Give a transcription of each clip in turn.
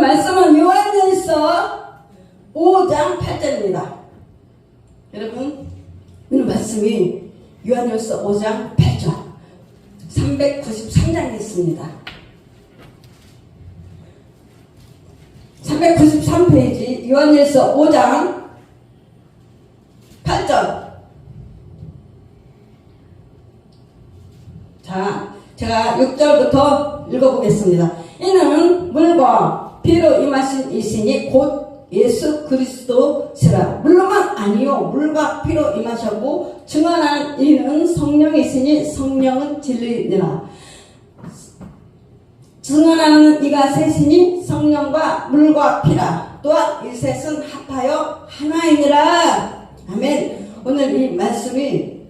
말씀은 요한일서 5장 8절입니다. 여러분, 이 말씀이 요한일서 5장 8절 393장에 있습니다. 393페이지 요한일서 5장 8절. 자, 제가 6절부터 읽어보겠습니다. 이는 물과 피로 임하신 이시니 곧 예수 그리스도시라. 물로만 아니요 물과 피로 임하셨고 증언한 이는 성령이시니 성령은 진리니라. 증언하는 이가 셋이니 성령과 물과 피라. 또한 이 셋은 합하여 하나이니라. 아멘. 오늘 이 말씀이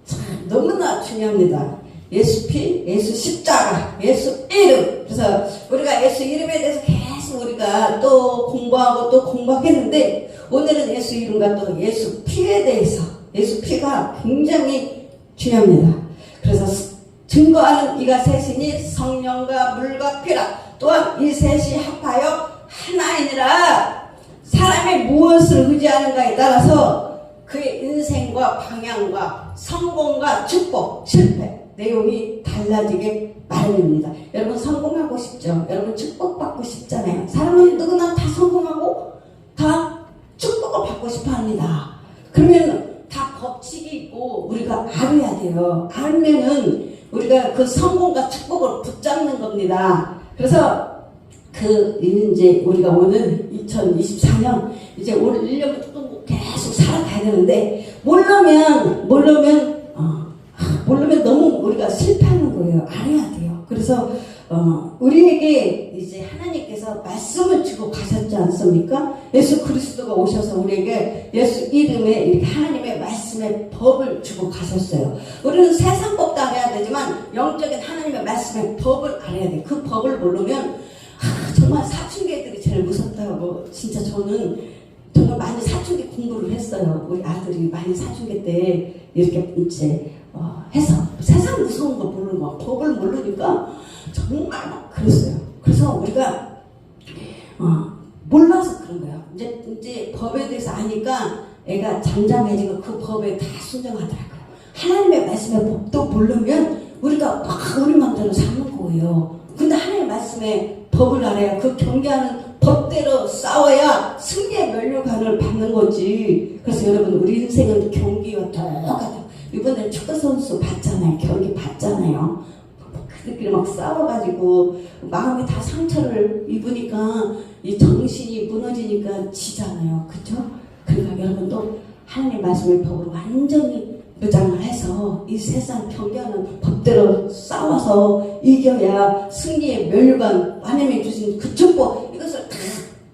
참 너무나 중요합니다. 예수 피, 예수 십자가, 예수 이름. 그래서 우리가 예수 이름에 대해서 계속 우리가 또 공부하고 또 공부하겠는데, 오늘은 예수 이름과 또 예수 피에 대해서, 예수 피가 굉장히 중요합니다. 그래서 증거하는 이가 셋이니 성령과 물과 피라. 또한 이 셋이 합하여 하나이니라. 사람이 무엇을 의지하는가에 따라서 그의 인생과 방향과 성공과 축복, 실패 내용이 달라지게 마련입니다. 여러분 성공하고 싶죠? 여러분 축복받고 싶잖아요. 사람은 누구나 다 성공하고 다 축복을 받고 싶어 합니다. 그러면 다 법칙이 있고 우리가 알아야 돼요. 알면은 우리가 그 성공과 축복을 붙잡는 겁니다. 그래서 이제 우리가 오늘 2024년 이제 올 1년부터 계속 살아가야 되는데 모르면 너무 우리가 실패하는 거예요. 알아야 돼요. 그래서 우리에게 이제 하나님께서 말씀을 주고 가셨지 않습니까? 예수 그리스도가 오셔서 우리에게 예수 이름에 이렇게 하나님의 말씀의 법을 주고 가셨어요. 우리는 세상 법도 알아야 되지만 영적인 하나님의 말씀의 법을 알아야 돼요. 그 법을 모르면 정말 사춘기 애들이 제일 무섭다고. 진짜 저는 정말 많이 사춘기 공부를 했어요. 우리 아들이 많이 사춘기 때 이렇게 이제 해서 세상 무서운 거 모르는 거, 법을 모르니까 정말 막 그랬어요. 그래서 우리가 몰라서 그런 거예요. 이제 법에 대해서 아니까 애가 잠잠해지고 그 법에 다 순종하더라고요. 하나님의 말씀의 법도 모르면 우리가 막 우리 마음대로 사는 거예요. 근데 하나님의 말씀의 법을 알아야 그 경계하는 법대로 싸워야 승리의 면류관을 받는 거지. 그래서 여러분 우리 인생은 경기와 똑같아요. 이번에 축구선수 봤잖아요. 경기 봤잖아요. 그들끼리 막 싸워가지고 마음이 다 상처를 입으니까 이 정신이 무너지니까 지잖아요. 그쵸? 그러니까 여러분도 하나님의 말씀의 법을 완전히 무장을 해서 이 세상 경계하는 법대로 싸워서 이겨야 승리의 면류관, 하나님이 주신 그 축복 이것을 다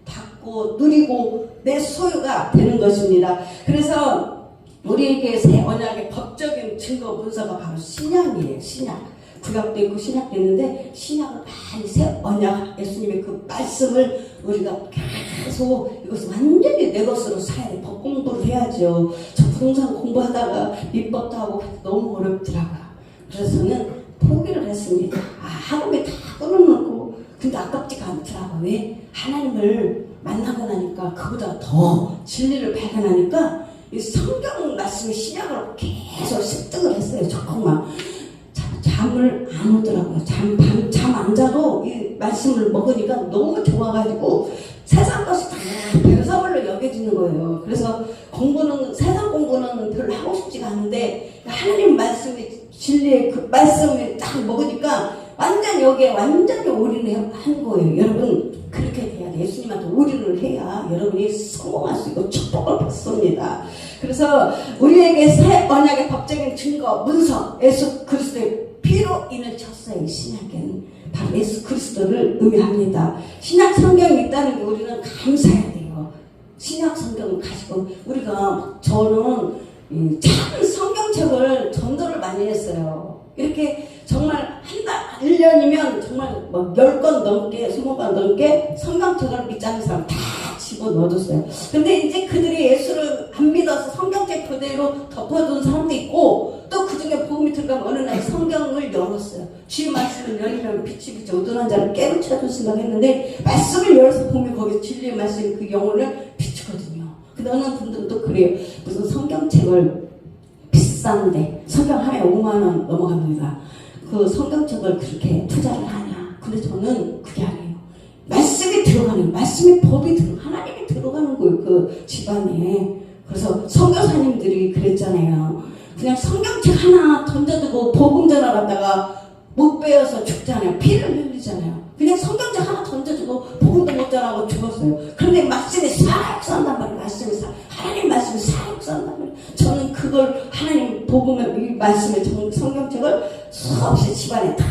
받고 누리고 내 소유가 되는 것입니다. 그래서 우리에게 새 언약의 법적인 증거 문서가 바로 신약이에요. 신약. 구약도 있고 신약도 있는데 신약을 많이 새 언약 예수님의 그 말씀을 우리가 계속 이것을 완전히 내 것으로 사야 돼. 법 공부를 해야죠. 저 부동산 공부하다가 민법도 하고 너무 어렵더라고요. 그래서 저는 포기를 했습니다. 학업에 다 끊어놓고 근데 아깝지가 않더라고요. 왜? 하나님을 만나고 나니까 그보다 더 진리를 발견하니까 이 성경 말씀의 신약으로 계속 습득을 했어요. 정말 잠을 안 오더라고요. 잠 안 자도 이 말씀을 먹으니까 너무 좋아가지고 세상 것이 다 별선물로 여겨지는 거예요. 그래서 세상 공부는 별로 하고 싶지가 않은데 하나님 말씀의 진리의 그 말씀을 딱 먹으니까 여기에 완전히 올인을 한 거예요. 여러분 그렇게 돼야 돼. 예수님한테 올인을 해야 여러분이 성공할 수 있고 축복을 받습니다. 그래서 우리에게 새 언약의 법적인 증거 문서 예수 그리스도의 피로 인을 쳤어요. 이 신약에는 바로 예수 그리스도를 의미합니다. 신약 성경이 있다는 게 우리는 감사해야 돼요. 신약 성경을 가지고 저는 참 성경책을 전도를 많이 했어요. 이렇게 정말 한 달, 1년이면 정말 뭐 10권 넘게, 20권 넘게 성경책을 믿지 않는 사람 다 집어 넣어줬어요. 근데 이제 그들이 예수를 안 믿어서 성경책 그대로 덮어둔 사람도 있고, 또 그 중에 복음이 들어가면 어느 날 성경을 열었어요. 주의 말씀을 열면 빛이 어두운 자를 깨우쳐 주신다고 했는데, 말씀을 열어서 보면 거기 진리의 말씀이 그 영혼을 비추거든요. 근데 어느 분들은 또 그래요. 무슨 성경책을 비싼데, 성경 하나에 5만원 넘어갑니다. 그 성경책을 그렇게 투자를 하냐. 근데 저는 그게 아니에요. 말씀이 들어가는, 말씀의 법이 하나님이 들어가는 거예요. 그 집안에. 그래서 선교사님들이 그랬잖아요. 그냥 성경책 하나 던져두고 복음 전하다가 못 배워서 죽잖아요. 피를 흘리잖아요. 그냥 성경책 하나 던져주고 복음도 못 전하고 죽었어요. 그런데 말씀이 살아역사한단 말이에요. 말씀이 하나님 말씀이 살아역사한단 말이에요. 저는 그걸 하나님 복음을, 이 말씀의 성경책을 수없이 집안에 다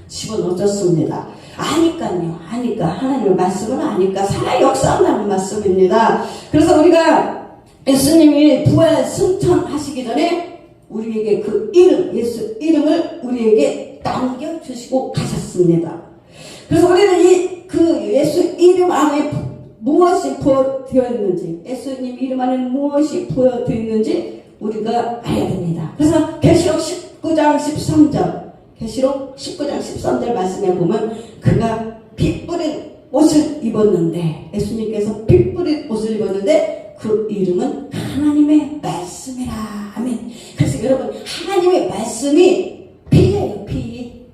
집어넣어줬습니다. 아니까요. 아니까. 하나님의 말씀을 아니까 살아역사한다는 말씀입니다. 그래서 우리가 예수님이 부활 승천하시기 전에 우리에게 그 이름, 예수 이름을 우리에게 남겨주시고 가셨습니다. 그래서 우리는 그 예수 이름 안에 무엇이 부여되어 있는지, 예수님 이름 안에 무엇이 부여되어 있는지 우리가 알아야 됩니다. 그래서 계시록 19장 13절, 계시록 19장 13절 말씀에 보면 그가 피 뿌린 옷을 입었는데, 예수님께서 피 뿌린 옷을 입었는데 그 이름은 하나님의 말씀이라. 아멘. 그래서 여러분, 하나님의 말씀이 피예요. 피.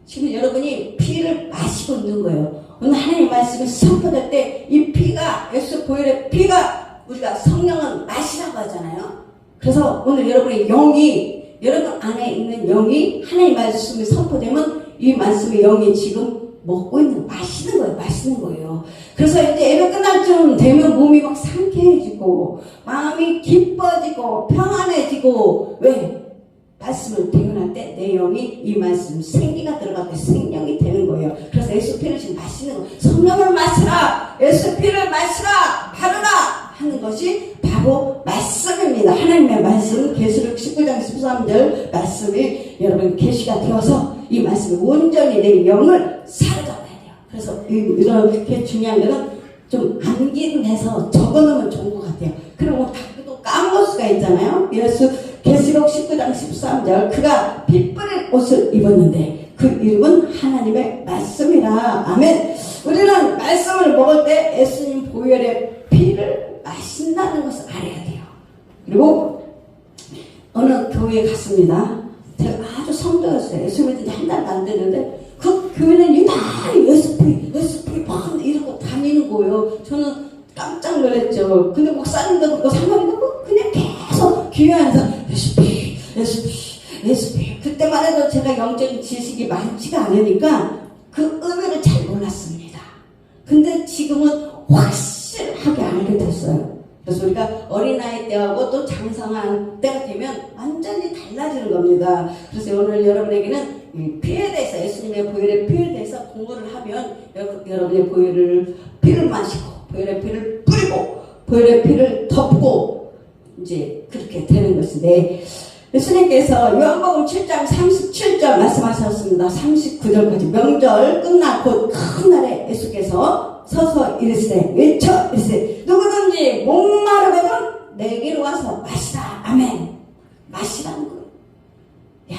지금 여러분이 피를 마시고 있는 거예요. 오늘 하나님의 말씀이 선포될 때 이 피가, 예수 보혈의 피가, 우리가 성령은 마시라고 하잖아요. 그래서 오늘 여러분의 영이, 여러분 안에 있는 영이 하나님의 말씀이 선포되면 이 말씀의 영이 지금 먹고 있는, 마시는 거예요. 마시는 거예요. 그래서 이제 예배 끝날 쯤 되면 몸이 막 상쾌해지고 마음이 기뻐지고 평안해지고, 왜? 말씀을 대면할 때 내 영이 이 말씀 생기가 들어갈 때 생명이 되는 거예요. 그래서 예수 피를 지금 마시는 거예요. 성령을 마시라, 예수 피를 마시라, 바르라 하는 것이 바로 말씀입니다. 하나님의 말씀, 계시록 19장 13절 말씀이 여러분 계시가 되어서 이 말씀이 온전히 내 영을 사로잡아야 돼요. 그래서 이렇게 중요한 거는 좀 암기해서 적어놓으면 좋은 것 같아요. 그리고 또 까먹을 수가 있잖아요. 계시록 19장 13절 그가 피 뿌린 옷을 입었는데 그 이름은 하나님의 말씀이라. 아멘. 우리는 말씀을 먹을 때 예수님 보혈의 피를 마신다는 것을 알아야 돼요. 그리고 어느 교회에 갔습니다. 제가 아주 성도였어요. 예수 믿은 지 한 달도 안 됐는데 그 교회는 유난히 예수피 막 이러고 다니는 거예요. 저는 깜짝 놀랐죠. 근데 목사님도 그렇고 사모님도 그냥 계속 교회 안에서 예수피. 그때만 해도 제가 영적인 지식이 많지가 않으니까 그 의미를 잘 몰랐습니다. 근데 지금은 확실하게 알게 됐어요. 그래서 우리가 어린아이 때하고 또 장성한 때가 되면 완전히 달라지는 겁니다. 그래서 오늘 여러분에게는 이 피에 대해서, 예수님의 보혈의 피에 대해서 공부를 하면 여러분의 피를 마시고 보혈의 피를 뿌리고 보혈의 피를 덮고 이제 그렇게 되는 것인데, 예수님께서 요한복음 7장 37절 말씀하셨습니다. 39절까지 명절 끝나 곧 큰 날에 예수께서 서서 이르시되 외쳐 이르시되 누구든지 목마르거든 내게로 와서 마시라. 아멘. 마시라는 거예요. 야,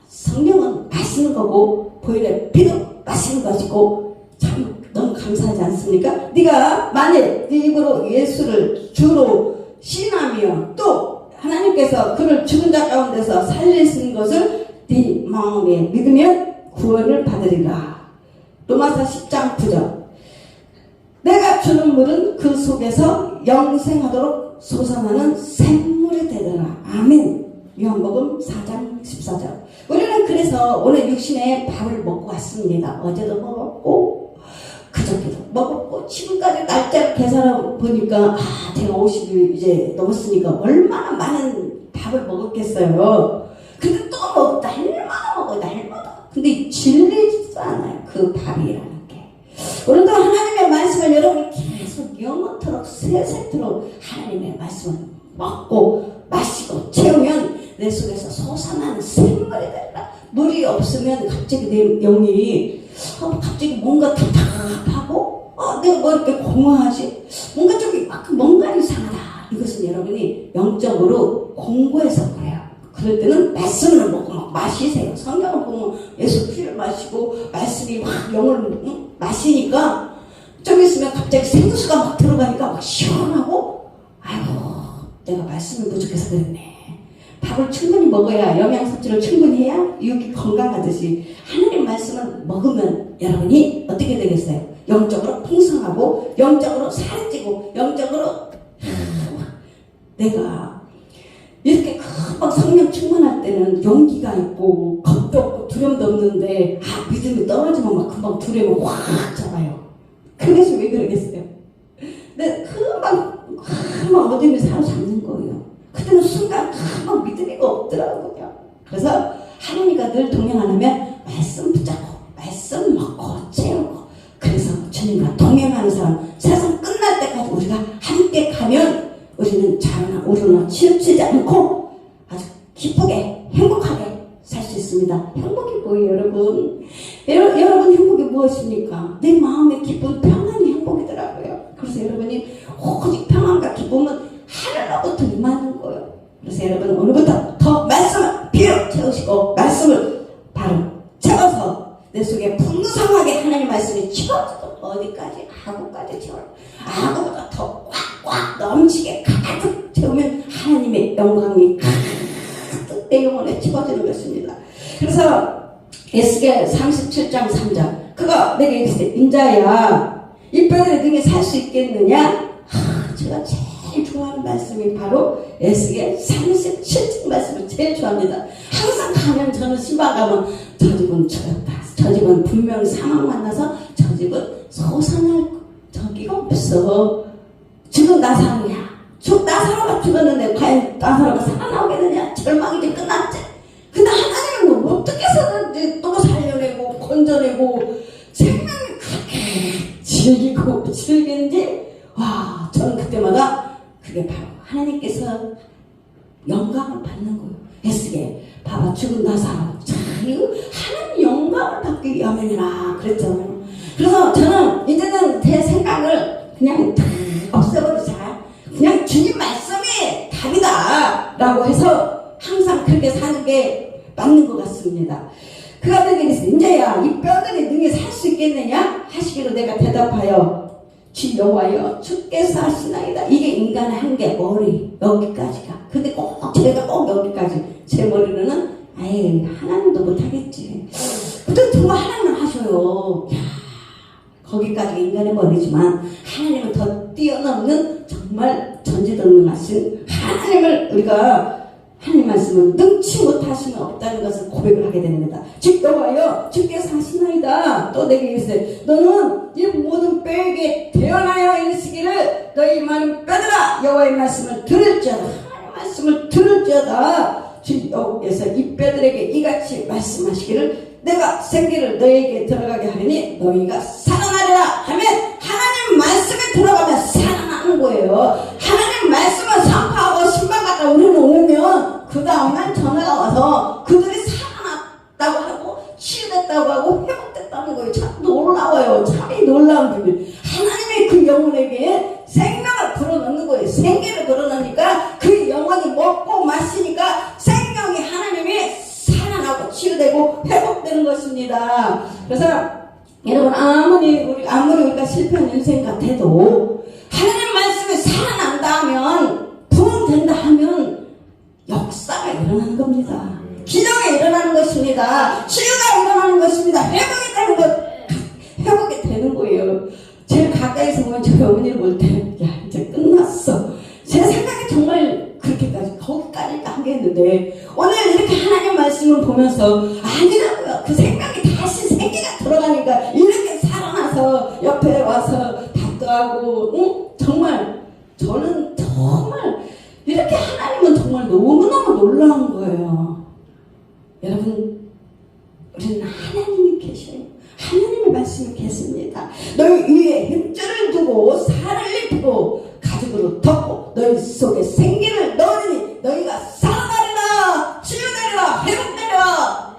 성령은 마시는 거고 보혈의 피도 마시는 것이고 참 너무 감사하지 않습니까? 네가 만일 네 입으로 예수를 주로 시인하며 또 하나님께서 그를 죽은 자 가운데서 살리신 것을 네 마음에 믿으면 구원을 받으리라. 로마서 10장 9절 내가 주는 물은 그 속에서 영생하도록 솟아나는 샘물이 되더라. 아멘. 요한복음 4장 14절. 우리는 그래서 오늘 육신의 밥을 먹고 왔습니다. 어제도 먹었고 그저께도 먹었고 지금까지 날짜를 계산해 보니까 제가 50일 이제 넘었으니까 얼마나 많은 밥을 먹었겠어요. 근데 또 먹었다. 날마다. 근데 질리지도 않아요. 그 밥이라는 게. 오늘도 하나님의 말씀을 여러분 계속 영원토록 세세토록 하나님의 말씀을 먹고 마시고 채우면 내 속에서 솟아나는 샘물이 되리라. 물이 없으면 갑자기 내 영이 갑자기 뭔가 답답하고 내가 뭐 이렇게 공허하지? 뭔가 뭔가 이상하다. 이것은 여러분이 영적으로 공부해서 그래요. 그럴 때는 말씀을 먹고 막 마시세요. 성경을 보면 예수 피를 마시고 말씀이 막 영을 마시니까 좀 있으면 갑자기 생수가 막 들어가니까 막 시원하고 아이고 내가 말씀이 부족해서 그랬네. 밥을 충분히 먹어야 영양소질을 충분히 해야 육이 건강하듯이 하나님 말씀을 먹으면 여러분이 어떻게 되겠어요? 영적으로 풍성하고 영적으로 살이 찌고 영적으로 내가 이렇게 금방 성령 충만할 때는 용기가 있고 겁도 없고 두려움도 없는데 믿음이 떨어지면 막 금방 두려움을 확 잡아요. 그래서 왜 그러겠어요? 근데 금방 어둠이 사로잡는 거예요. 그때는 순간 금방 믿음이 없더라고요. 그래서 하나님과 늘 동행 안 하면 말씀 붙잡고 말씀 먹고 채우고 그래서 주님과 동행하는 사람 세상 끝날 때까지 우리가 함께 가면 우리는 자라나 우러나 치우치지 않고 아주 기쁘게 행복하게 살 수 있습니다. 행복이 뭐예요 여러분? 여러분 행복이 무엇입니까? 내 마음의 기쁨 평안이 행복이더라고요. 그래서 여러분이 오직 평안과 기쁨은 하늘로부터 임하는 거예요. 그래서 여러분 오늘부터 더 말씀을 비로 채우시고 말씀을 바로 채워서 내 속에 풍성하게 하나님 말씀이 채워져도 어디까지? 하고까지 채워요. 하고보다 더 꽉꽉 넘치게 가득 채우면 하나님의 영광이 가득 내 영혼에 채워지는 것입니다. 그래서 에스겔 37장 3절 그가 내게 이르시되 인자야 이 뼈들의 등에 살 수 있겠느냐? 제가 제일 좋아하는 말씀이 바로 에스겔 37장 말씀을 제일 좋아합니다. 항상 가면 저는 시방 가면 저 집은 저였다. 저 집은 분명히 사망 만나서 저 집은 솟아날 저기가 없어. 지금 나사로야. 나사로가 죽었는데 과연 나사로가 살아나오겠느냐? 절망이 이제 끝났지. 근데 하나님은 뭐 어떻게 해서든지 또 살려내고 건져내고 생명이 그렇게 즐기는지 와 저는 그때마다 그게 바로 하나님께서 영광을 받는 거예요. 에스겔 봐봐 죽은 나사로 자 이거 하나님 영광을 받기 위함이라 그랬잖아요. 그래서 저는 이제는 제 생각을 그냥 다 없애버리자. 그냥 주님 말씀이 답이다 라고 해서 항상 그렇게 사는 게 맞는 것 같습니다. 그가 내게 이르시되 인자야 이 뼈들이 능히 살 수 있겠느냐 하시기로 내가 대답하여 주 여호와여 주께서 하시나이다. 이게 인간의 한계 머리 여기까지가. 근데 제가 꼭 여기까지 제 머리로는 아예 하나님도 못하겠지. 근데 정말 하나님은 하셔요. 야, 거기까지 인간의 머리지만 하나님은 더 뛰어넘는 정말 전지전능하신 하나님을 우리가 하나님 말씀은 능치 못하시면 없다는 것을 고백을 하게 됩니다. 즉 여호와여 주께서 하시나이다. 또 내게 이르시되 너는 이 모든 뼈에게 태어나여 이르시기를 너희 많은 뼈들아 여호와의 말씀을 들을지어다. 하나님 말씀을 들을지어다. 주 여호와께서 이 뼈들에게 이같이 말씀하시기를 내가 생기를 너희에게 들어가게 하리니 너희가 살아나리라 하면 하나님 말씀에 들어가면 살아나는 거예요. 하나님 말씀을 선포하고 신방 갖다 우리는 오면 그 다음날 전화가 와서 그들이 살아났다고 하고 치유됐다고 하고 회복됐다는 거예요. 참 놀라워요. 참이 놀라운 비밀. 하나님의 그 영혼에게 생명을 불어넣는 거예요. 생기를 불어넣으니까 그 영혼이 먹고 마시니까 생명이 하나님이 살아나고 치유되고 회복되는 것입니다. 그래서 여러분 아무리 우리가 실패한 인생 같아도 하나님 말씀이 살아난다 하면 부흥된다 하면 역사가 일어나는 겁니다. 기적이 일어나는 것입니다. 치유가 일어나는 것입니다. 회복이 되는 거예요. 제일 가까이서 보면 저희 어머니를 볼 때 야 이제 끝났어. 제 생각이 정말 그렇게까지 거기까지 하겠는데 오늘 이렇게 하나님 말씀을 보면서 아니라고요. 그 생각이 다시 생기가 들어가니까 이렇게 살아나서 옆에 와서 답도 하고 정말 저는 정말 이렇게 하나님은 정말 너무너무 놀라운 거예요. 여러분 우리는 하나님이 계셔요. 하나님의 말씀이 계십니다. 너희 위에 힘줄을 두고 살을 입히고 가죽으로 덮고 너희 속에 생기를 넣으니 너희가 살아나리라 치유되리라 회복되리라.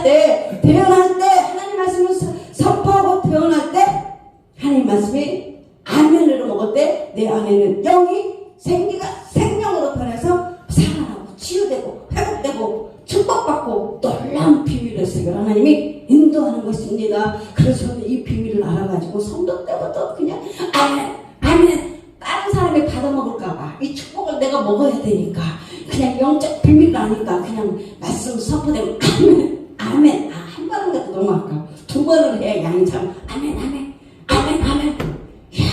때, 대언할 때, 하나님 말씀을 선포하고 대언할 때, 하나님 말씀이 아멘으로 먹을 때 내 안에는 영이 생명으로 변해서 살아나고 치유되고 회복되고 축복받고 놀라운 비밀을 새겨 하나님이 인도하는 것입니다. 그래서 저는 이 비밀을 알아가지고 성도 때부터 그냥 아멘 다른 사람이 받아먹을까봐 이 축복을 내가 먹어야 되니까 그냥 영적 비밀을 아니까 그냥 말씀 선포되면 아멘 한 번 하는 것도 너무 아까워. 두 번을 해 양참 아멘 이야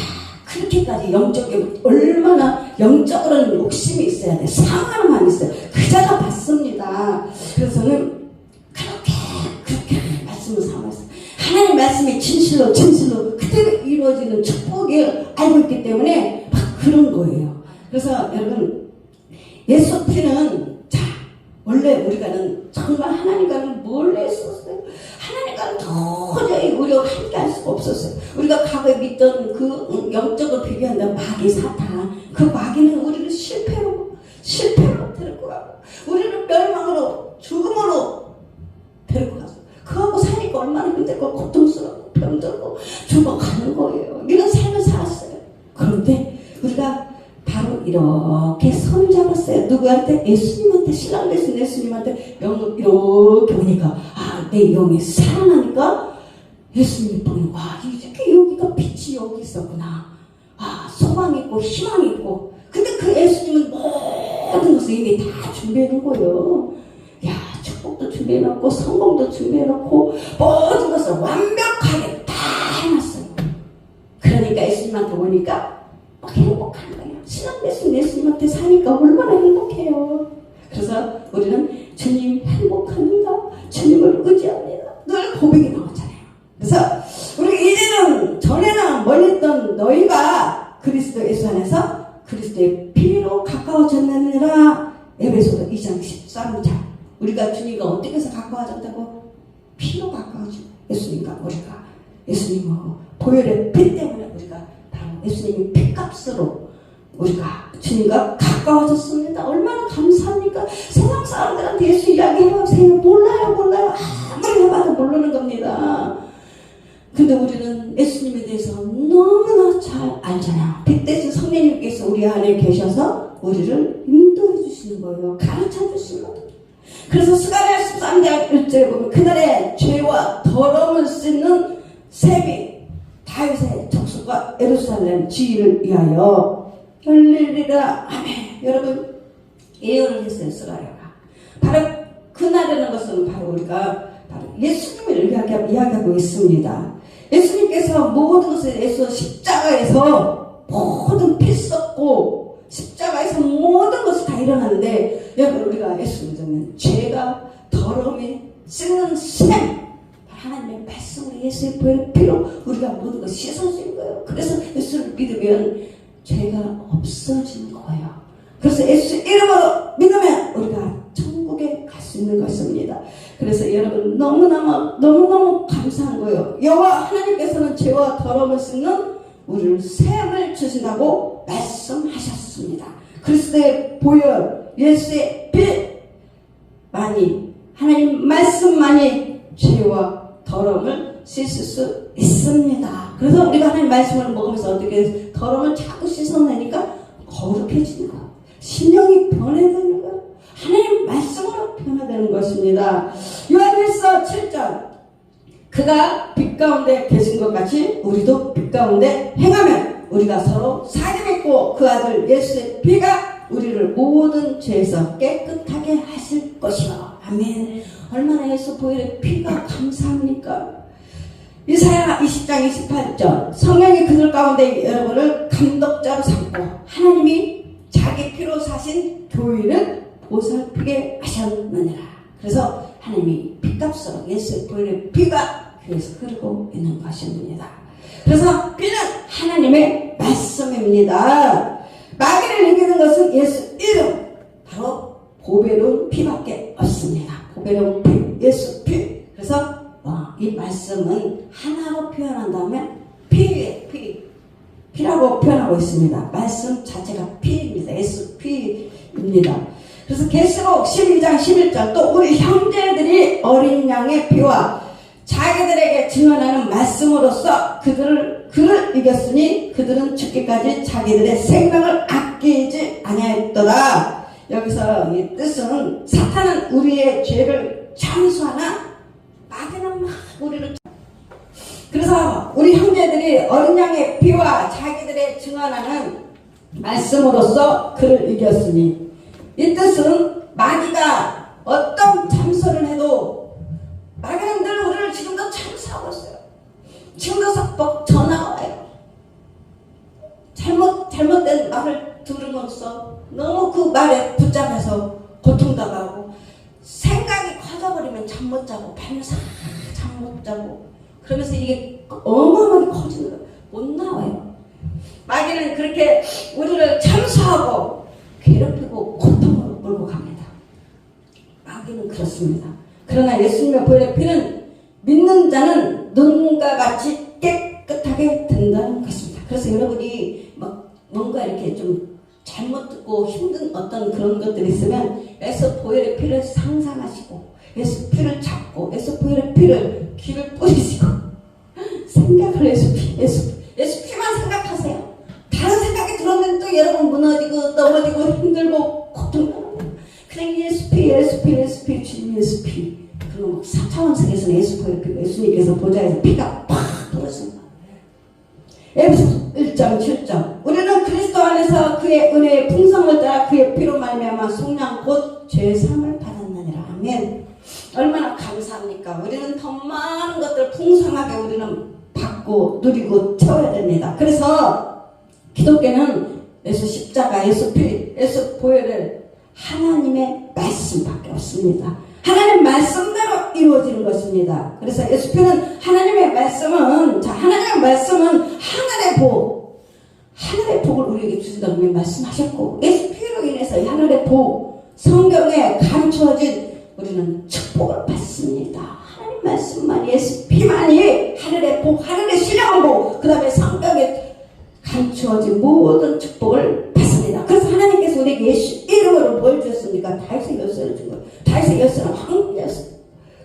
그렇게까지 영적인 얼마나 영적으로는 욕심이 있어야 돼. 상하는 마음이 있어요. 그자가 받습니다. 그래서 저는 그렇게 말씀을 삼았어요. 하나님 말씀이 진실로 그대로 이루어지는 축복을 알고 있기 때문에 막 그런 거예요. 그래서 여러분 예수 피는 원래 우리가는 정말 하나님과는 멀리 있었어요. 하나님과는 도저히 우리가 함께 할 수가 없었어요. 우리가 과거에 믿던 그 영적을 비교한다면 마귀 사탄, 그 마귀는 우리를 실패로 데리고 가고 우리를 멸망으로 죽음으로 데리고 가서 그하고 사니까 얼마나 힘들고 고통스럽고 병들고 죽어가는 거예요. 이런 삶을 살았어요. 그런데 우리가 바로 이렇게 손을 잡았어요. 누구한테? 예수님한테. 신랑 되신 예수님한테 이렇게 보니까 내 영이 살아나니까 예수님이 보니 이렇게 여기가 빛이 여기 있었구나. 소망이 있고 희망이 있고. 근데 그 예수님은 모든 것을 이미 다 준비해놓은 거예요. 축복도 준비해놓고 성공도 준비해놓고 모든 것을 완벽하게 다 해놨어요. 그러니까 예수님한테 오니까 막 행복한 거예요. 신앙 예수님한테 사니까 얼마나 행복해요. 그래서 우리는 주님 행복합니다. 주님을 의지합니다. 늘 고백이 나오잖아요. 그래서 우리 이제는 전에는 멀리 있던 너희가 그리스도 예수 안에서 그리스도의 피로 가까워졌느니라. 에베소서 2장 13절. 우리가 주님과 어떻게 해서 가까워졌다고? 피로 가까워져. 예수님과 우리가 예수님하고 보혈의 피 때문에 우리가 바로 예수님의 피값으로 우리가 주님과 가까워졌습니다. 얼마나 감사합니까? 세상 사람들한테 예수 이야기해보세요. 몰라요. 아무리 해봐도 모르는 겁니다. 근데 우리는 예수님에 대해서 너무나 잘 알잖아요. 빛 대신 성령님께서 우리 안에 계셔서 우리를 인도해 주시는 거예요. 가르쳐 주시는 거예요. 그래서 스가랴 13장 1절에 보면 그날의 죄와 더러움을 씻는 셈이 다윗의 족속과 예루살렘 지위를 위하여 열리리라. 아멘. 여러분 예언을 했어요. 스가랴가 바로 그날이라는 것은 바로 우리가 바로 예수님을 이야기하고 있습니다. 예수님께서 모든 것을 예수 십자가에서 모든 피 쏟고 십자가에서 모든 것이 다 일어나는데 여러분 우리가 예수 믿으면 죄가 더러움이 씻는 셈 하나님의 말씀으로 예수의 피로 우리가 모든 것을 씻어지는 거예요. 그래서 예수를 믿으면 죄가 없어지는 거예요. 그래서 예수 이름으로 믿으면 우리가 천국에 갈 수 있는 것입니다. 그래서 여러분 너무너무 감사한 거예요. 여호와 하나님께서는 죄와 더러움을 씻는 우리를 셈을 주신다고 말씀하셨습니다. 그리스도의 보혈 예수의 피만이 하나님 말씀만이 죄와 더러움을 씻을 수 있습니다. 그래서 우리가 하나님 말씀을 먹으면서 어떻게 더러움을 자꾸 씻어내니까 거룩해지는 거, 심령이 변해되는 거, 하나님 말씀으로 변화되는 것입니다. 요한일서 7장 그가 빛 가운데 계신 것 같이 우리도 빛 가운데 행하면 우리가 서로 사귐 있고 그 아들 예수의 피가 우리를 모든 죄에서 깨끗하게 하실 것이요. 아멘. 얼마나 예수 보혈의 피가 감사합니까? 이사야 20장 28절 성령이 그들 가운데 여러분을 감독자로 삼고 하나님이 자기 피로 사신 교회를 보살피게 하셨느니라. 그래서 하나님이 피값으로 예수의 보혈의 피가 교회에서 흐르고 있는 것입니다. 그래서 피는 하나님의 말씀입니다. 마귀를 이기는 것은 예수 이름 바로 보배로운 피밖에 없습니다. 보배로운 피, 예수 피. 그래서 이 말씀은 하나로 표현한다면 피라고 표현하고 있습니다. 말씀 자체가 피입니다. 예수 피입니다. 그래서 계시록 12장 11절 또 우리 형제들이 어린 양의 피와 자기들에게 증언하는 말씀으로써 그를 이겼으니 그들은 죽기까지 자기들의 생명을 아끼지 아니하였더라. 여기서 이 뜻은 사탄은 우리의 죄를 참수하나 마귀는 막 우리를, 그래서 우리 형제들이 어린 양의 피와 자기들의 증언하는 말씀으로써 그를 이겼으니, 이 뜻은 마귀가 어떤 참소를 해도 마귀는 늘 우리를 지금도 참소하고 있어요. 지금도 막 전화가 와요. 잘못된 말을 들음으로써 너무 그 말에 붙잡혀서 고통당하고 생각이 커져버리면 잠 못 자고 밤새 잠 못 자고 그러면서 이게 어마어마하게 커지는 거예요. 못 나와요. 마귀는 그렇게 우리를 참소하고 괴롭히고 고통으로 몰고 갑니다. 마귀는 그렇습니다. 그러나 예수님의 보혈의 피는 믿는 자는 눈과 같이 깨끗하게 된다는 것입니다. 그래서 여러분이 막 뭔가 이렇게 좀 잘못 듣고 힘든 어떤 그런 것들이 있으면 예수 보혈의 피를 상상하시고 예수 피를 잡고 예수 보혈의 피를 귀를 뿌리시고 생각을 예수 피만 생각하세요. 다른 생각이 들어오면 또 여러분 무너지고 넘어지고 힘들고 고통받고 그냥 예수 피 주님 예수 피. 그리고 4차원 세계에서는 예수 보혈의 피, 예수님께서 보좌에서 피가 팍 떨어진다. 에베소 1장 7장 우리는 그리스도 안에서 그의 은혜의 풍성을 따라 그의 피로 말미암아 속량 곧 죄사함을 받았느니라. 아멘. 얼마나 감사합니까? 우리는 더 많은 것들 풍성하게 우리는 받고 누리고 채워야 됩니다. 그래서 기독교는 예수 십자가, 예수 피, 예수 보혈을 하나님의 말씀밖에 없습니다. 하나님의 말씀대로 이루어지는 것입니다. 그래서 예수 피는 하나님의 말씀은 하늘의 복을 우리에게 주신다고 말씀하셨고 예수 피로 인해서 하늘의 복, 성경에 감추어진 우리는 축복을 받습니다. 하나님 말씀만이 예수 피만이 하늘의 복, 하늘의 신령한 복, 그 다음에 성경에 감추어진 모든 축복을 받습니다. 그래서 하나님께서 우리에게 예수 이름으로 뭘 주셨습니까? 다윗의 열쇠를 준 거예요. 다윗의 열쇠는 황금 열쇠.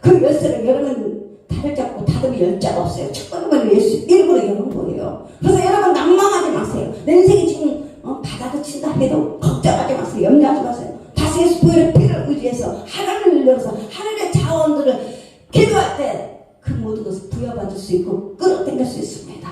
그 열쇠를 여러분 달을 잡고 닫으면 열자가 없어요. 축복은 예수 이름으로 여는 거예요. 그래서 여러분 낭망하지 마세요. 내 인생이 지금 바닥을 친다 해도 걱정하지 마세요. 염려하지 마세요. 다시 예수 보혈의 피를 의지해서 하늘을 열어서 하늘의 자원들을 기도할 때 그 모든 것을 부여받을 수 있고 끌어당길 수 있습니다.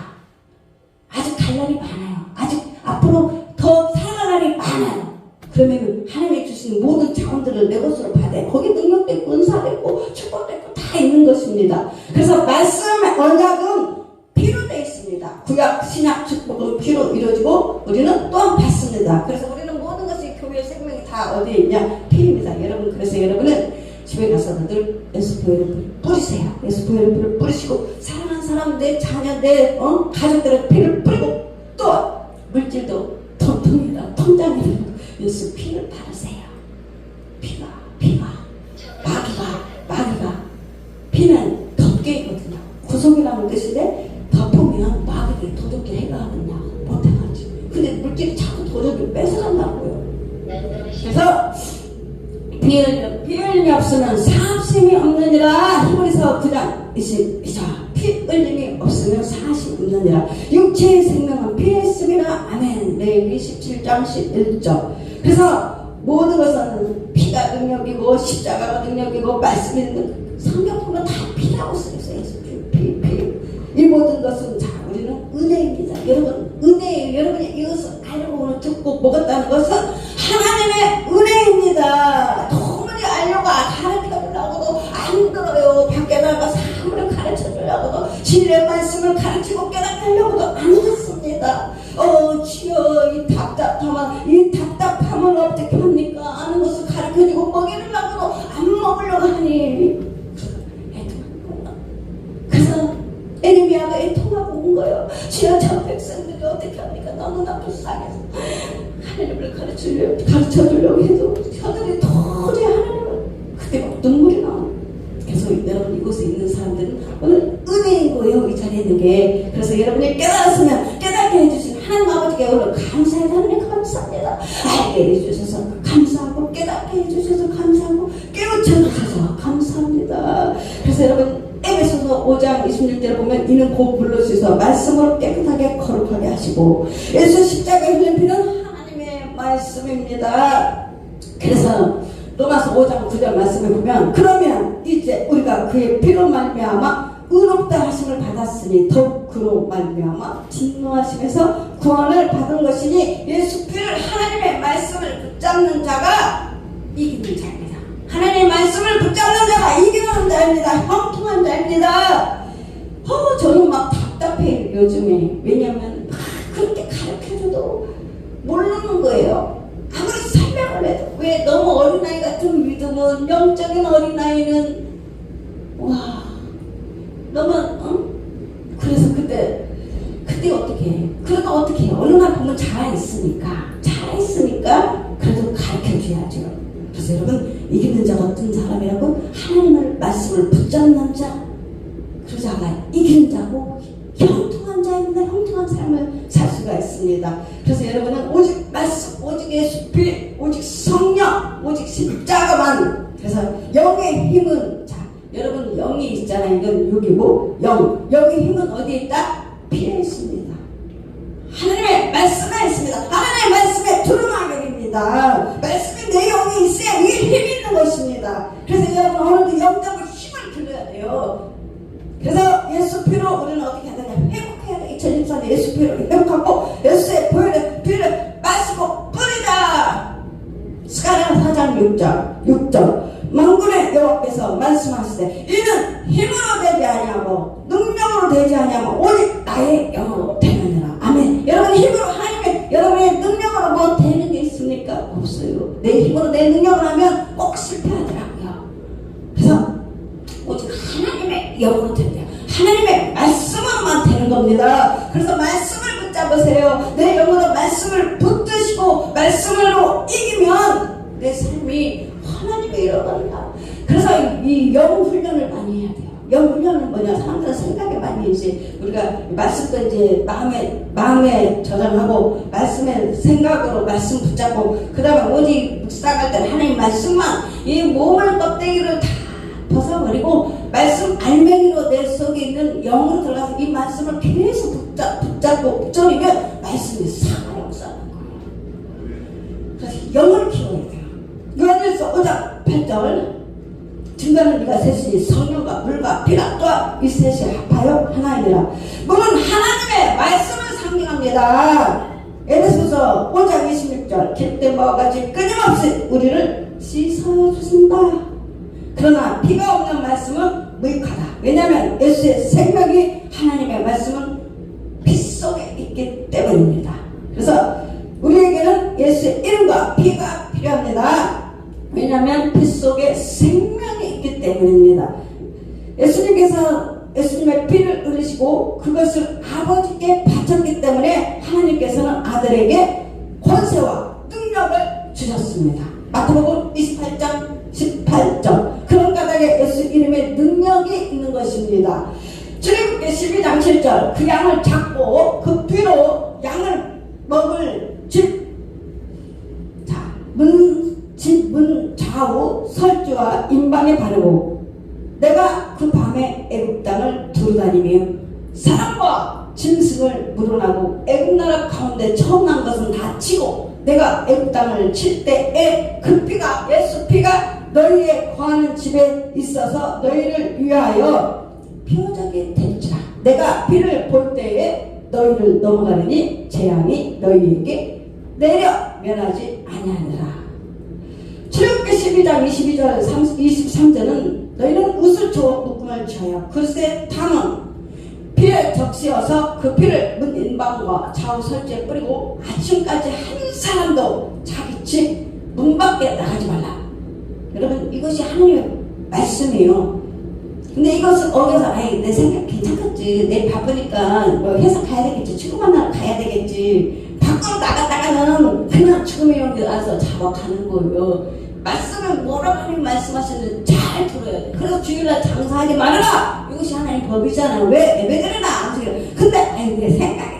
아직 갈 날이 많아요. 아직 앞으로 더 살아갈 날이 많아요. 그러면 하나님이 주신 모든 자원들을 내 것으로 받아요. 거기 능력도 있고 은사도 있고 축복도 있고 다 있는 것입니다. 그래서 말씀의 언약은 피로 되어 있습니다. 구약, 신약, 축복은 피로 이루어지고 우리는 또한 받습니다. 그래서 우리는 모든 것이 교회의 생명이 다 어디에 있냐? 피입니다. 여러분, 그래서 여러분은 집에 가서 늘 예수 보혈의 피를 뿌리세요. 예수 보혈의 피를 뿌리시고 사랑하는 사람, 내 자녀, 내 가족들의 피를 뿌리고 또 물질도 통장에 예수 피를 바르세요. 피가 마귀가 피는 덮개이거든요. 구속이라는 뜻인데 덮으면 마귀들이 도둑질 해가 하느냐 못해가지. 근데 물질이 자꾸 도둑을 뺏어간다고요. 그래서 피 흘림이 없으면 사심이 없느니라. 히브리서 9장 22절 피 흘림이 없으면 사심이 없느니라. 육체의 생명은 피에 있음이라. 아멘. 레위기 17장 11절. 그래서 모든 것은 피가 능력이고 십자가가 능력이고 말씀이 있는 성경 보면 다 피라고 쓰였어요. 피. 이 모든 것은 자 우리는 은혜입니다. 여러분 은혜예요. 여러분이 이것을 알고 오늘 듣고 먹었다는 것은 하나님의 은혜입니다. 도무지 알려고 가르쳐주려고도 안 들어요. 밖에 나가서 사물을 가르쳐주려고도 진리의 말씀을 가르치고 깨닫게 하려고도 안 듣습니다. 주여 이 답답함을 어떻게 합니까? 아는 것을 가르쳐주고 먹이려고도 안 먹으려고 하니 그래서 에르미야가 애통하고 온 거예요. 주여 저 백성들이 어떻게 합니까? 너무나 불쌍해서 하나님을 가르쳐주려고 해도 저들이 도저히 하나님을 그때 막 눈물이 나와요. 그래서 여러분 이곳에 있는 사람들은 오늘 은혜인 거예요. 이 자리에 있는 게. 그래서 여러분이 깨달았으면 깨닫게 해주신 하나님 아버지께 오늘 감사해요. 하나님 감사합니다. 알게 해주셔서 감사하고 깨닫게 해주셔서 감사하고 깨우쳐 주셔서 감사합니다. 그래서 여러분 에베소서 5장 26절을 보면 이는 곧 불러주셔서 말씀으로 깨끗하게 거룩하게 하시고 예수 십자가에 흘린 피는 하나님의 말씀입니다. 그래서 로마서 5장 9절 말씀을 보면 그러면 이제 우리가 그의 피로 말미암아 의롭다 하심을 받았으니 더욱 그로 말미암아 진노하심에서 구원을 받은 것이니 예수 피를 하나님의 말씀을 붙잡는 자가 이기는 자입니다. 하나님의 말씀을 붙잡는 자가 이기는 자입니다. 형통한 자입니다. 저는 막 답답해요 요즘에. 왜냐하면 막 그렇게 가르쳐줘도 모르는 거예요. 아무리 설명을 해도 왜 너무 어린아이 같은 믿음은 영적인 어린아이는 너무 그래서 그때 어떻게 해? 그래도 어떻게 해? 어느 날 보면 잘했으니까 그래도 가르쳐줘야죠. 그래서 여러분 이기는 자가 어떤 사람이라고? 하나님의 말씀을 붙잡는 자, 그 자가 이기는 자고 형통한 자입니다. 형통한 삶을 살 수가 있습니다. 그래서 여러분은 오직 말씀, 오직 예수 피, 오직 성령, 오직 십자가만. 그래서 영의 힘은 여러분 영이 있잖아요. 이건 여기고 영의 힘은 어디에 있다? 피에 있습니다. 하나님의 말씀에 있습니다. 하나님의 말씀에 두루마기입니다. 말씀이 내 영에 있어야 이게 힘이 있는 것입니다. 그래서 여러분 오늘도 영적으로 힘을 들여야 돼요. 그래서 예수 피로 우리는 어떻게 해야 되냐? 회복해야 돼. 2024년 예수 피로 회복하고 예수의 피를 마시고 뿌리자. 스가랴 4장 6절 만군의 여호와께서 말씀하시되 이는 힘으로 되지 아니하고 능력으로 되지 아니하고 오직 나의 영으로 되느니라. 아멘. 여러분 힘으로 하나님의 여러분의 능력으로 뭐 되는 게 있습니까? 없어요. 내 힘으로 내 능력을 하면 꼭 실패하더라고요. 그래서 오직 하나님의 영으로 된대요. 하나님의 말씀으로만 되는 겁니다. 그래서 말씀을 붙잡으세요. 내 영으로 말씀을 붙드시고 말씀으로 이기면 내 삶이 하나님의 일어난다. 그래서 이 영 훈련을 많이 해야 돼요. 영 훈련은 뭐냐? 사람들은 생각에 많이 이제 우리가 말씀도 이제 마음에 저장하고 말씀에 생각으로 말씀 붙잡고 그 다음에 오직 묵상할 때는 하나님 말씀만 이 몸을 껍데기를 다 벗어버리고 말씀 알맹이로 내 속에 있는 영으로 들어가서 이 말씀을 계속 붙잡고 붙잡으면 말씀이 살아나는 거예요. 그래서 영을 키워야 돼요. 요한일서 5장 8절 증거는 네가 셋이 성령과 물과 피가 또한 이 셋이 합하여 하나이니라. 물은 하나님의 말씀을 상징합니다. 에베소서 5장 26절 기름된 바와 같이 끊임없이 우리를 씻어 주신다. 그러나 피가 없는 말씀은 무익하다. 왜냐하면 예수의 생명이 하나님의 말씀은 피 속에 있기 때문입니다. 그래서 우리에게는 예수의 이름과 피가 필요합니다. 왜냐하면 피 속에 생명이 있기 때문입니다. 예수님께서 예수님의 피를 흘리시고 그것을 아버지께 바쳤기 때문에 하나님께서는 아들에게 권세와 능력을 주셨습니다. 마태복음 28장 18절 그런 까닭에 예수 이름에 능력이 있는 것입니다. 출애굽기 12장 7절 그 양을 잡고 그 피로 양을 먹을 집 문 좌우 설주와 임방에 바르고 내가 그 밤에 애굽 땅을 두루다니며 사람과 짐승을 물어나고 애굽 나라 가운데 처음 난 것은 다 치고 내가 애굽 땅을 칠 때에 그 피가 예수 피가 너희의 거하는 집에 있어서 너희를 위하여 표적이 될지라. 내가 피를 볼 때에 너희를 넘어가느니 재앙이 너희에게 내려 면하지 아니하느라. 출애굽기 12장 22절 23절은 너희는 웃을 줘 묶음을 취하여 그릇에 담은 피를 적시어서 그 피를 문 인방과 좌우 설주에 뿌리고 아침까지 한 사람도 자기 집 문 밖에 나가지 말라. 여러분 이것이 하나님의 말씀이에요. 근데 이것을 어겨서 내 생각 괜찮겠지, 내 바쁘니까 뭐 회사 가야 되겠지, 축구 만나러 가야 되겠지, 밖으로 나갔다가는 그냥 죽음의 용기 나서 잡아가는 거예요. 말씀을 뭐라고 하나님 말씀하시는지 잘 들어야 돼. 그래서 주일날 장사하지 말아라. 이것이 하나님 법이잖아. 왜 그러나? 근데 내 생각에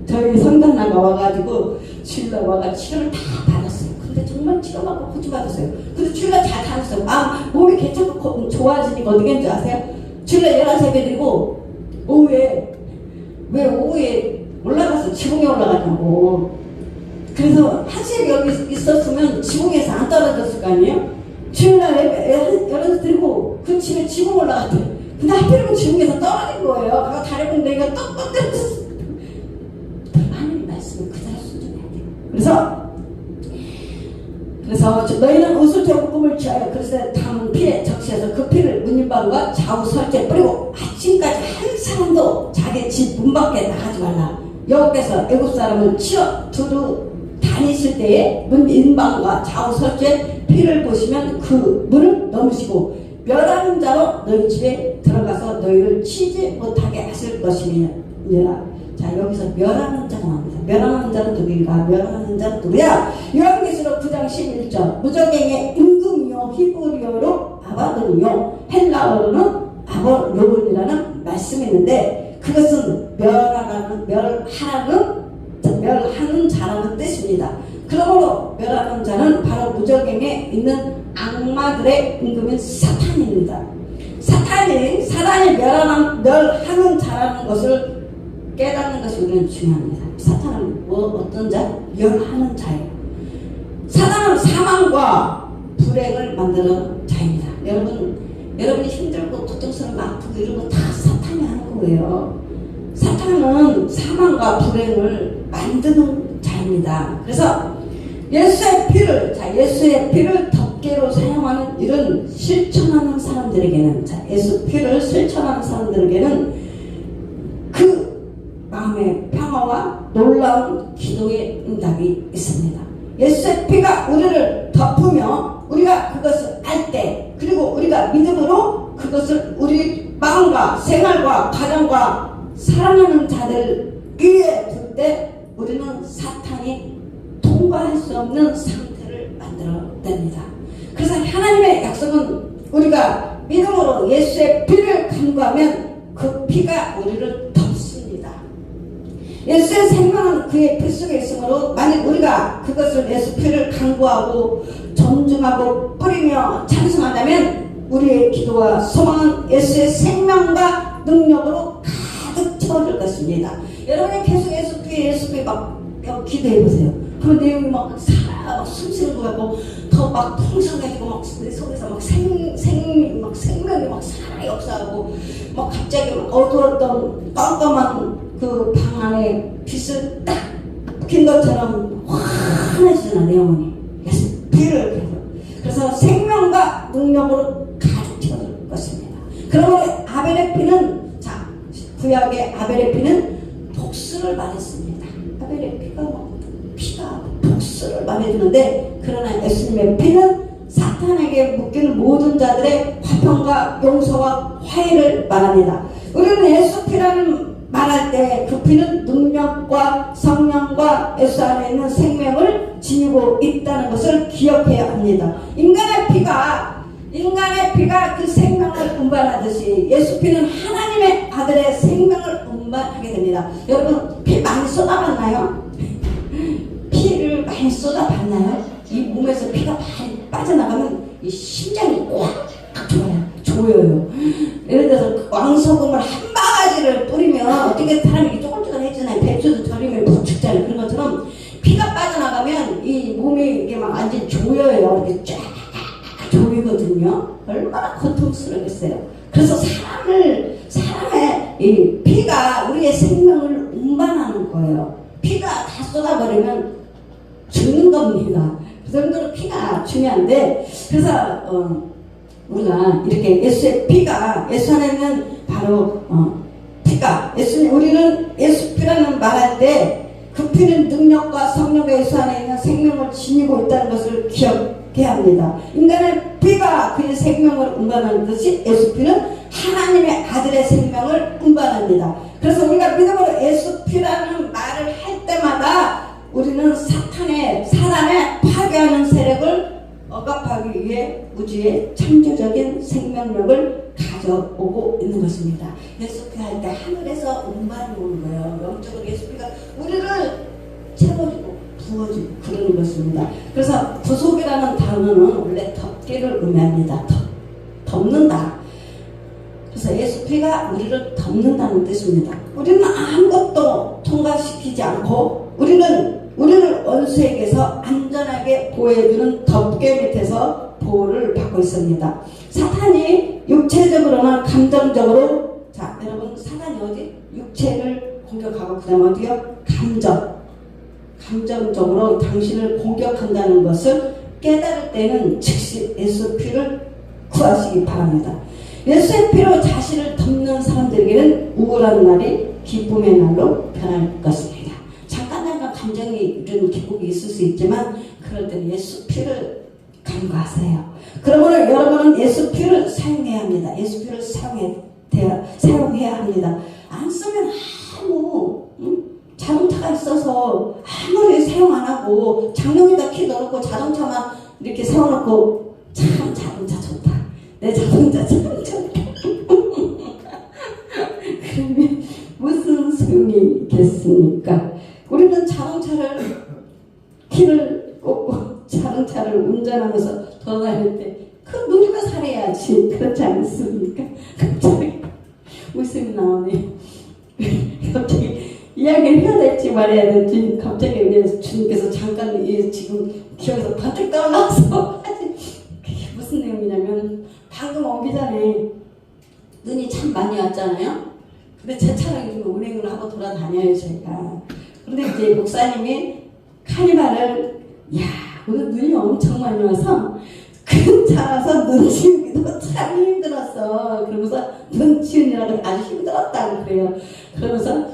저희 성당나가 와가지고 주일날 와가 치료를 다 받았어요. 근데 치료받고 고침받았어요. 그래서 주일날 잘 다녔어요. 몸이 괜찮고 좋아지니까 어떻게 했는지 아세요? 주일날 11시 예배 드리고 오후에 왜 오후에 올라가서 지붕에 올라가냐고. 그래서 한시에 여기 있었으면 지붕에서 안 떨어졌을 거 아니에요? 주일날 예배 11시 드리고 그 집에 지붕 올라갔대요. 근데 하필이면 지붕에서 떨어진 거예요. 그거 다리 공대기가 떡떡 떨어졌어요. 하나님의 말씀을 그대로 순종해야 돼요. 그래서 너희는 우슬처럼 꿈을 취하여 그래서 담은 피에 적시해서 그 피를 문인방과 좌우 설주에 뿌리고 아침까지 한 사람도 자기 집 문 밖에 나가지 말라. 여호와께서 애굽 사람을 치어 두루 다니실 때에 문인방과 좌우 설주에 피를 보시면 그 문을 넘으시고 멸하는 자로 너희 집에 들어가서 너희를 치지 못하게 하실 것이니라. 자, 여기서 멸하는 자가 나옵니다. 멸하는 자는 누구인가? 멸하는 자는 누구야? 요한계시록 9장 11절 무적행의 임금이요 히브리어로 아바돈이요 헬라어로는 아볼로곤이라는 말씀이 있는데 그것은 멸하는 자라는 뜻입니다. 그러므로 멸하는 자는 바로 무적행에 있는 악마들의 임금인 사탄입니다. 사단이 멸하는 자라는 것을 깨닫는 것이 우리는 중요합니다. 사탄은 어떤 자? 멸하는 자예요. 사탄은 사망과 불행을 만드는 자입니다. 여러분이 힘들고 고통스럽고 아프고 이런 거 다 사탄이 하는 거예요. 사탄은 사망과 불행을 만드는 자입니다. 그래서 예수의 피를 덮개로 사용하는 이런 실천하는 사람들에게는 예수 피를 실천하는 사람들에게는 그 마음의 평화와 놀라운 기도의 응답이 있습니다. 예수의 피가 우리를 덮으며 우리가 그것을 알 때 그리고 우리가 믿음으로 그것을 우리 마음과 생활과 가정과 사랑하는 자들 위에 둘 때 우리는 사탄이 통과할 수 없는 상태를 만들어냅니다. 그래서 하나님의 약속은 우리가 믿음으로 예수의 피를 간구하면 그 피가 우리를 덮습니다. 예수의 생명은 그의 피 속에 있으므로 만약 우리가 그것을 예수 피를 간구하고 존중하고 뿌리며 찬송한다면 우리의 기도와 소망은 예수의 생명과 능력으로 가득 채워질 것입니다. 여러분이 계속 예수 피 막 기도해보세요. 그 내용이 막 숨쉬는 것 같고 더 막 풍성해지고 막 내 속에서 막 생명이 막 살아 역사하고 막 갑자기 막 어두웠던 깜깜한 그 방 안에 빛을 딱 킨 것처럼 환해지잖아. 내 영혼이 피를 그래서 생명과 능력으로 가득 채워질 것입니다. 그러므로 아벨의 피는 구약의 아벨의 피는 복수를 말했습니다. 아벨의 피가 복수를 말해주는데 그러나 예수님의 피는 사탄에게 묶인 모든 자들의 화평과 용서와 화해를 말합니다. 우리는 예수 피라는 말할 때 그 피는 능력과 성령과 예수 안에 있는 생명을 지니고 있다는 것을 기억해야 합니다. 인간의 피가 그 생명을 운반하듯이 예수 피는 하나님의 아들의 생명을 운반하게 됩니다. 여러분 피 많이 쏟아봤나요? 피를 많이 쏟아봤나요? 이 몸에서 피가 많이 빠져나가면 이 심장이 꽉 조여요. 예를 들어서 왕소금을 한 바가지를 뿌리면 어떻게 사람이 쪼글쪼글해지나요? 배추도 절이면 부축잖아요. 그런 것처럼 피가 빠져나가면 이 몸이 이게 막 완전 조여요. 이렇게 쫙 조이거든요. 얼마나 고통스러웠어요. 그래서 사람의 이 피가 우리의 생명을 운반하는 거예요. 피가 다 쏟아버리면 죽는 겁니다. 그 정도로 피가 중요한데, 그래서 우리가 이렇게 예수의 피가 예수 안에는 바로 피가 우리는 예수 피라는 말할 때 그 피는 능력과 성령과 예수 안에 있는 생명을 지니고 있다는 것을 기억해야 합니다. 인간의 피가 그의 생명을 운반하는 듯이 예수 피는 하나님의 아들의 생명을 운반합니다. 그래서 우리가 믿음으로 예수 피라는 말을 할 때마다 우리는 사단의 파괴하는 세력을 억압하기 위해 우주의 창조적인 생명력을 가져오고 있는 것입니다. 예수피 할 때 하늘에서 운반이 오는 거예요. 영적으로 예수피가 우리를 채워주고 부어지고 그러는 것입니다. 그래서 구속이라는 단어는 원래 덮개를 의미합니다. 덮는다. 그래서 예수 피가 우리를 덮는다는 뜻입니다. 우리는 아무것도 통과시키지 않고 우리를 원수에게서 안전하게 보호해주는 덮개 밑에서 보호를 받고 있습니다. 사탄이 육체적으로나 감정적으로, 자 여러분, 사탄이 어디? 육체를 공격하고 그 다음 어디요? 감정적으로 당신을 공격한다는 것을 깨달을 때는 즉시 예수 피를 구하시기 바랍니다. 예수의 피로 자신을 덮는 사람들에게는 우울한 날이 기쁨의 날로 변할 것입니다. 잠깐 감정이 이런 기복이 있을 수 있지만 그럴 때는 예수 피를 간구하세요. 그러므로 여러분은 예수 피를 사용해야 합니다. 예수 피를 사용해야 합니다. 안 쓰면 아무 자동차가 있어서 아무리 사용 안 하고 장롱에다 키 넣어놓고 자동차만 이렇게 세워놓고 참 자동차 좋다. 내 자동차 참 좋다. 그러면 무슨 소용이 있겠습니까? 우리는 자동차를 키를 꽂고 자동차를 운전하면서 돌아다닐 때 그 누리고 살아야지. 그렇지 않습니까? 갑자기 웃음이 나오네. 갑자기 이야기를 해야 될지 말해야 될지 갑자기 그냥 주님께서 잠깐 지금 기억에서 번뜩 떠올라서 그게 무슨 내용이냐면 방금 오기 전에 눈이 참 많이 왔잖아요. 근데 제 차랑 요즘 운행을 하고 돌아다녀요 저희가. 근데 이제 목사님이 카니발을 오늘 눈이 엄청 많이 와서 큰 차라서 눈 치우기도 참 힘들었어. 그러면서 눈 치우느라고 아주 힘들었다고 그래요. 그러면서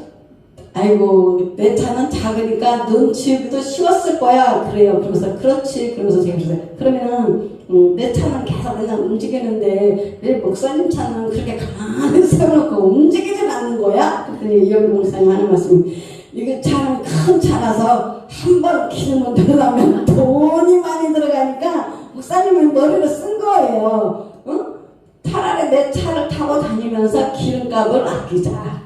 아이고 내 차는 작으니까 눈 치우기도 쉬웠을 거야 그래요. 그러면서 그렇지. 그러면서 제가 그랬어요. 그러면 내 차는 계속 그냥 움직이는데 내 목사님 차는 그렇게 가만히 세워놓고 움직이진 않는 거야? 그랬더니 이영희 목사님 하는 말씀이 이게 차는 큰 차라서 한 번 기름을 들어가면 돈이 많이 들어가니까 목사님은 머리를 쓴 거예요. 응? 차라리 내 차를 타고 다니면서 기름값을 아끼자.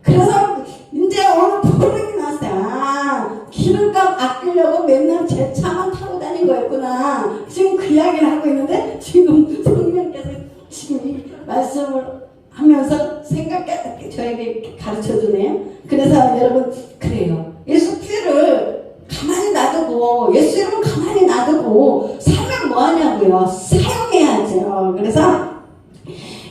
그래서 이제 오늘 보름이 났어요. 기름값 아끼려고 맨날 제 차만 타고 다닌 거였구나. 지금 그 이야기를 하고 있는데 지금 성령께서 지금 이 말씀을 하면서 생각해 저에게 가르쳐 주네요. 그래서 여러분 그래요. 예수 피를 가만히 놔두고 예수 이름을 가만히 놔두고 살면 뭐하냐고요. 사용해야죠. 그래서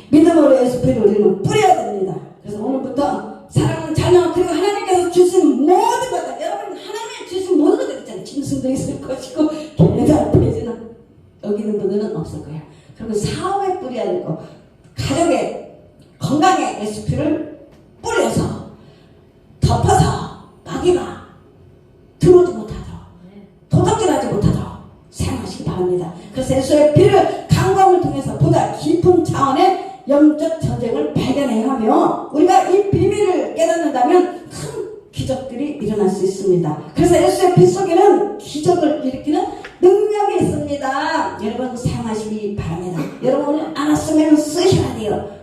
믿음으로 예수 피를 우리는 뿌려야 됩니다. 그래서 오늘부터 사랑하는 자녀 그리고 하나님께서 주신 모든 것들, 여러분 하나님이 주신 모든 것들 있잖아요. 짐승도 있을 것이고 개가 돼지나 여기는 분들은 없을 거예요. 그리고 사업에 뿌려야 되고 가족에 건강에 예수 피를 뿌려서 덮어서 마귀가 들어오지 못하도록 도둑질하지 못하도록 사용하시기 바랍니다. 그래서 예수의 피를 간구함을 통해서 보다 깊은 차원의 영적 전쟁을 발견해야 하며 우리가 이 비밀을 깨닫는다면 큰 기적들이 일어날 수 있습니다. 그래서 예수의 피 속에는 기적을 일으키는 능력이 있습니다. 여러분 사용하시기 바랍니다. 여러분 알았으면 쓰셔야 돼요.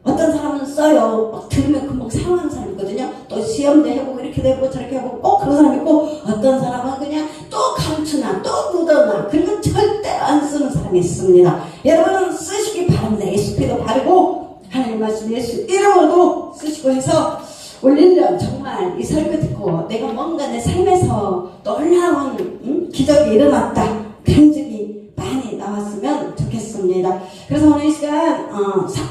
어떤 사람은 써요. 막 들으면 금방 사용하는 사람 있거든요. 또 시험도 해보고 이렇게 해보고 저렇게 해보고 꼭 그런 사람 있고 어떤 사람은 그냥 또 감추나 또 묻어놔 그리고 절대로 안 쓰는 사람이 있습니다. 여러분은 쓰시기 바랍니다. 예수피도 바르고 하나님 말씀 예수 이름으로도 쓰시고 해서 올 1년 정말 이 설교 듣고 내가 뭔가 내 삶에서 놀라운 기적이 일어났다 그런 적이 많이 나왔으면 좋겠습니다. 그래서 오늘 이 시간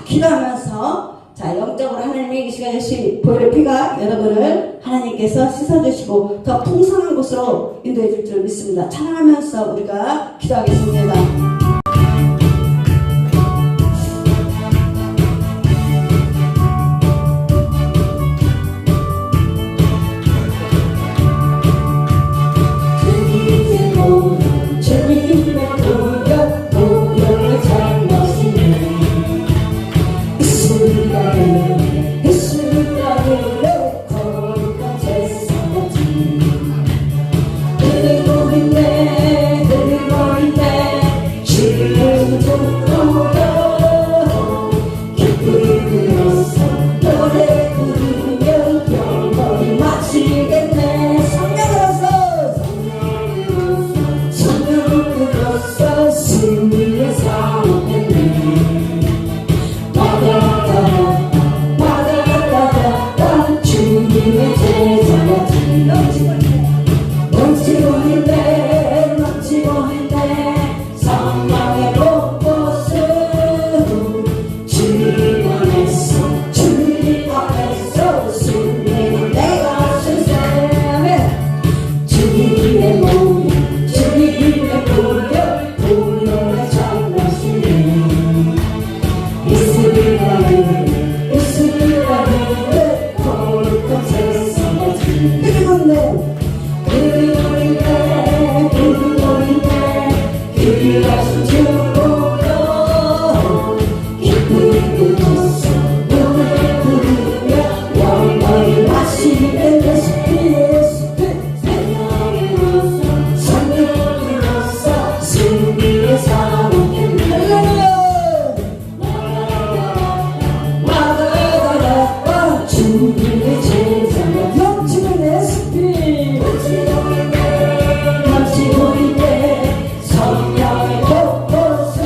기도하면서 자 영적으로 하나님의 이 시간 예수 보혈의 피가 여러분을 하나님께서 씻어주시고 더 풍성한 곳으로 인도해 줄 줄 믿습니다. 찬양하면서 우리가 기도하겠습니다. 눈을 부르며 영원히 마시는 성령으로서 승리의 삶을 와가다가 주님의 제자가 넘치는 SP 넘치고 있네 성령의 곳곳은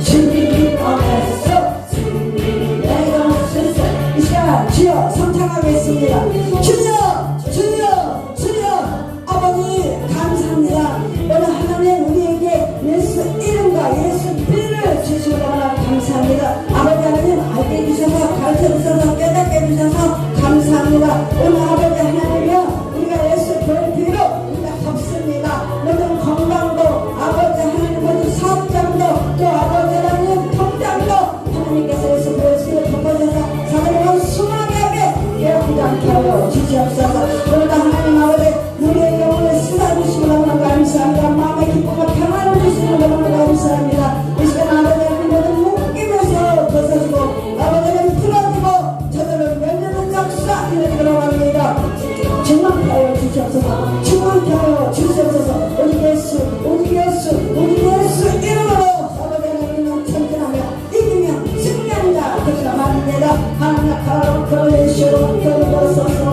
주님 안에서 승리를 내가 쓰세 이 시간 주여 성창하겠습니다. 주여 주여 주여 아버지 감사합니다. 오늘 하나님 우리에게 예수 이름과 예수 피를 주시고 감사합니다. 아버지 하나님 알게 해주셔서 가르쳐 주셔서 깨닫게 해주셔서 감사합니다. 오늘 아버지 하나님이여 우리가 예수 교회 뒤로 우리가 덮습니다. 모든 건강도 아버지 하나님 모든 사업장도 또 아버지 하나님 통장도 하나님께서 예수 교회를 덮어주셔서 사람을 수많게 하게 깨어지지 않게 하여 주시옵소서. 그러다 하나님 아버지 우리의 영혼을 씻어주시고 너무나 감사합니다. 마음의 기쁨과 평안을 주시고 너무나 감사합니다. 이 시간 아버지 하나님 모든 묶임에서 벗어지고 아버지 하나님 풀어지고 저들을 열리는 역사 이루도록 합니다. 충만하여 주시옵소서. 충만하여 주시옵소서. 우리 예수 우리 예수 우리 예수 이름으로 아버지 하나님은 전진하며 이기며 승리한다 그렇게 말합니다. 하나님 가로 그로 예수로 그로서서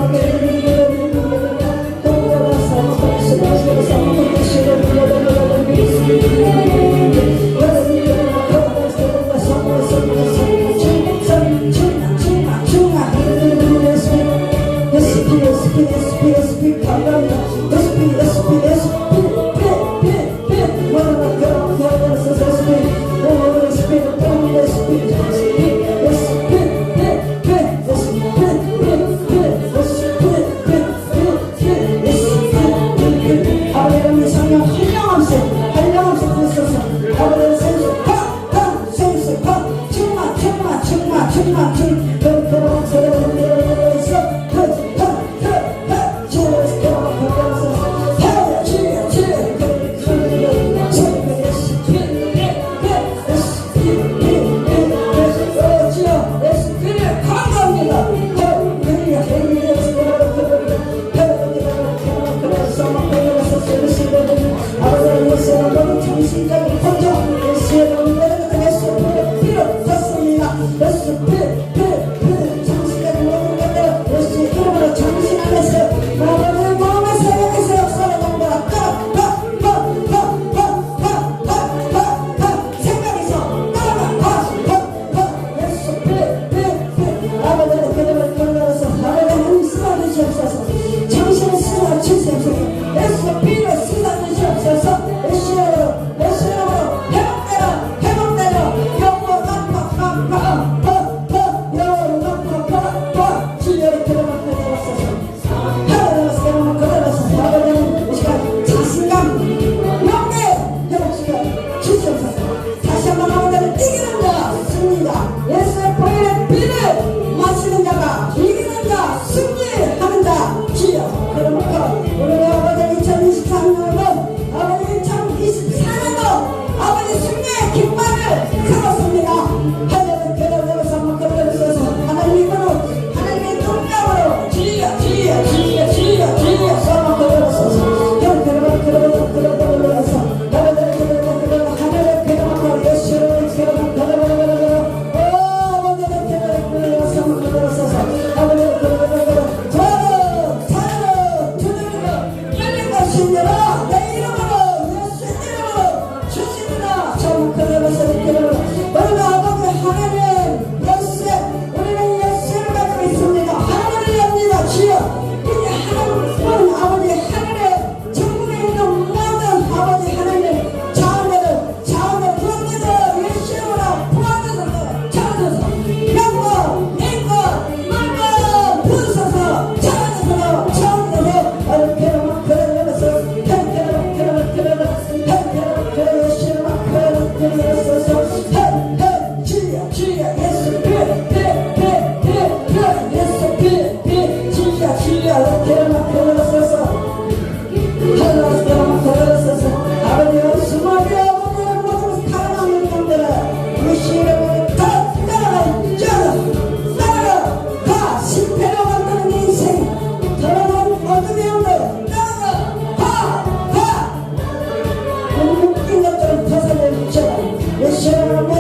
사람은